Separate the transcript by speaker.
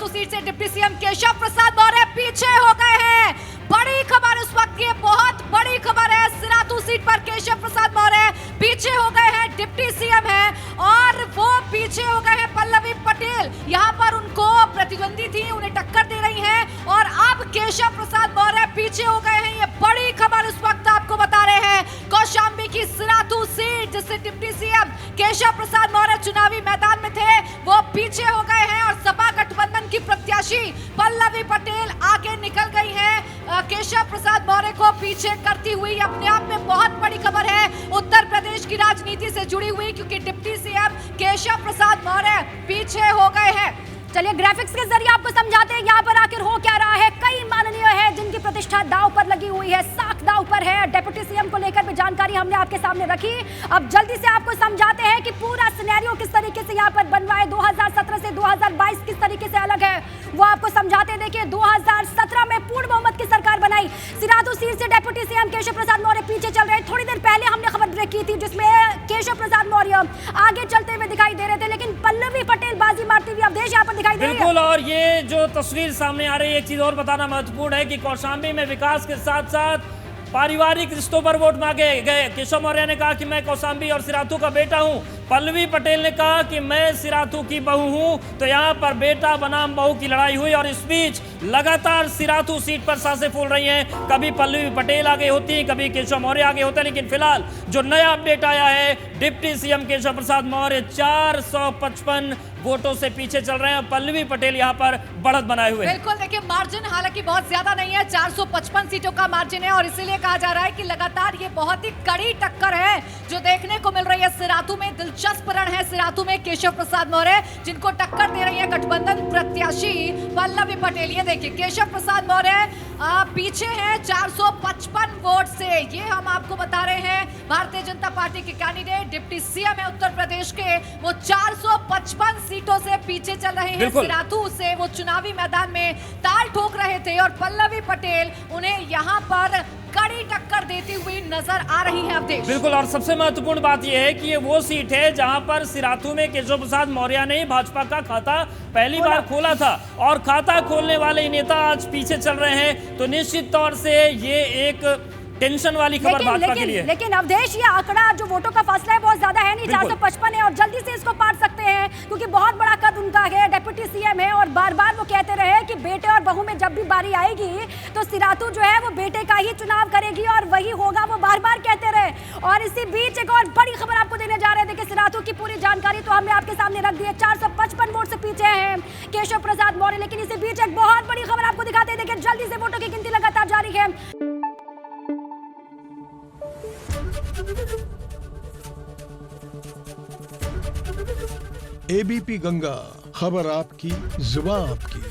Speaker 1: Sirathu seat से deputy CM Keshav Prasad Maurya पीछे हो गए हैं। बड़ी खबर इस वक्त की, बहुत बड़ी खबर है। सिराथू सीट पर केशव प्रसाद मौर्य पीछे हो गए हैं, डिप्टी सीएम हैं और वो पीछे हो गए हैं पल्लवी पटेल। यहाँ पर उनको प्रतिद्वंदी थी, उन्हें टक्कर दे रही हैं और अब केशव प्रसाद मौर्य पीछे हो गए हैं। ये बड़ी खबर इस वक्त आपको बता रहे हैं। कौशाम्बी की सिराथू सीट जिससे डिप्टी सीएम केशव प्रसाद मौर्य चुनावी मैदान में थे, वो पीछे हो गए हैं और सपा गठबंधन की प्रत्याशी पल्लवी पटेल आगे निकल गई हैं केशव प्रसाद मौर्य को पीछे करती हुई। अपने आप में बहुत बड़ी खबर है उत्तर प्रदेश की राजनीति से जुड़ी हुई, क्योंकि डिप्टी सीएम केशव प्रसाद मौर्य पीछे हो गए हैं।
Speaker 2: चलिए ग्राफिक्स के जरिए आपको समझाते हैं यहाँ पर आखिर हो क्या रहा है। कई माननीय है जिनकी प्रतिष्ठा दांव पर लगी हुई है, साख दांव पर है। डिप्टी सीएम को लेकर भी जानकारी हमने आपके सामने रखी। अब जल्दी से आपको समझाते हैं कि पूरा सिनेरियो किस तरीके से यहाँ पर बन रहा है। 2017 से 2022 किस तरीके से अलग है वो आपको समझाते हैं। देखिए 2017 में पूर्ण बहुमत की सरकार बनाई, सिराथू सीट से डिप्टी सीएम केशव प्रसाद मौर्य पीछे चल रहे हैं। थोड़ी देर पहले हमने खबर ब्रेक की थी जिसमें केशव प्रसाद मौर्य आगे चलते हुए दिखाई दे रहे थे, लेकिन पल्लवी पटेल बाजी मारती हुई अवधेश यहाँ पर दिखाई दे रही है।
Speaker 3: बिल्कुल, और ये जो तस्वीर सामने आ रही है, एक चीज और बताना महत्वपूर्ण है कि कौशाम्बी में विकास के साथ साथ पारिवारिक रिश्तों पर वोट मांगे गए। केशव मौर्य ने कहा कि मैं कौशाम्बी और सिराथू का बेटा हूं। पल्लवी पटेल ने कहा कि मैं सिराथू की बहू हूं। तो यहां पर बेटा बनाम बहू की लड़ाई हुई और इस बीच लगातार सिराथू सीट पर सांसें फूल रही हैं। कभी पल्लवी पटेल आगे होती है, कभी केशव मौर्य आगे होते हैं, लेकिन फिलहाल जो नया अपडेट आया है, डिप्टी सीएम केशव प्रसाद मौर्य 455 वोटों से पीछे चल रहे हैं। पल्लवी पटेल यहां पर बढ़त बनाए हुए।
Speaker 1: बिल्कुल, देखिए मार्जिन हालांकि बहुत ज्यादा नहीं है, 455 सीटों का मार्जिन है और इसीलिए कहा जा रहा है कि लगातार ये बहुत ही कड़ी टक्कर है जो देखने को मिल रही है सिराथू में। दिलचस्प रण है सिराथू में। केशव प्रसाद मौर्य जिनको टक्कर दे रही है गठबंधन प्रत्याशी पल्लवी पटेल। ये देखिए केशव प्रसाद मौर्य पीछे हैं 455 वोट से। ये हम आपको बता रहे हैं भारतीय जनता पार्टी के कैंडिडेट डिप्टी सीएम है उत्तर प्रदेश के, वो 455 सीटों से पीछे चल रहे हैं। सिराथू से वो चुनावी मैदान में ताल ठोक रहे थे और पल्लवी पटेल उन्हें यहाँ पर कड़ी टक्कर देती हुई नजर आ रही है अवधेश।
Speaker 3: बिल्कुल, और सबसे महत्वपूर्ण बात यह है कि ये वो सीट है जहां पर सिराथू में केशव प्रसाद मौर्य ने भाजपा का खाता पहली बार खोला था और खाता खोलने वाले नेता आज पीछे चल रहे हैं। तो निश्चित तौर से ये एक टेंशन वाली खबर भाजपा के लिए।
Speaker 2: लेकिन अवधेश ये आंकड़ा जो वोटों का फासला है बहुत ज्यादा है नहीं, 455 है और जल्दी से इसको पार सकते हैं क्योंकि बहुत बड़ा कद उनका है। डिप्टी सीएम है और बार बार वो कहते रहे कि बेटे और बहू में जब भी बारी आएगी तो सिराथू जो है वो बेटे का ही चुनाव करेगी और वही होगा, वो बार बार कहते रहे। और इसी बीच एक और बड़ी खबर आपको देने जा रहे थे कि सिराथू की पूरी जानकारी तो हमने आपके सामने रख दी है। 455 वोट से पीछे हैं केशव प्रसाद मौर्य, लेकिन इसी बीच एक बहुत बड़ी खबर आपको दिखाते हैं। देखिए जल्दी से वोटों की गिनती लगातार जारी है।
Speaker 4: एबीपी गंगा, खबर आपकी, जुबान आपकी।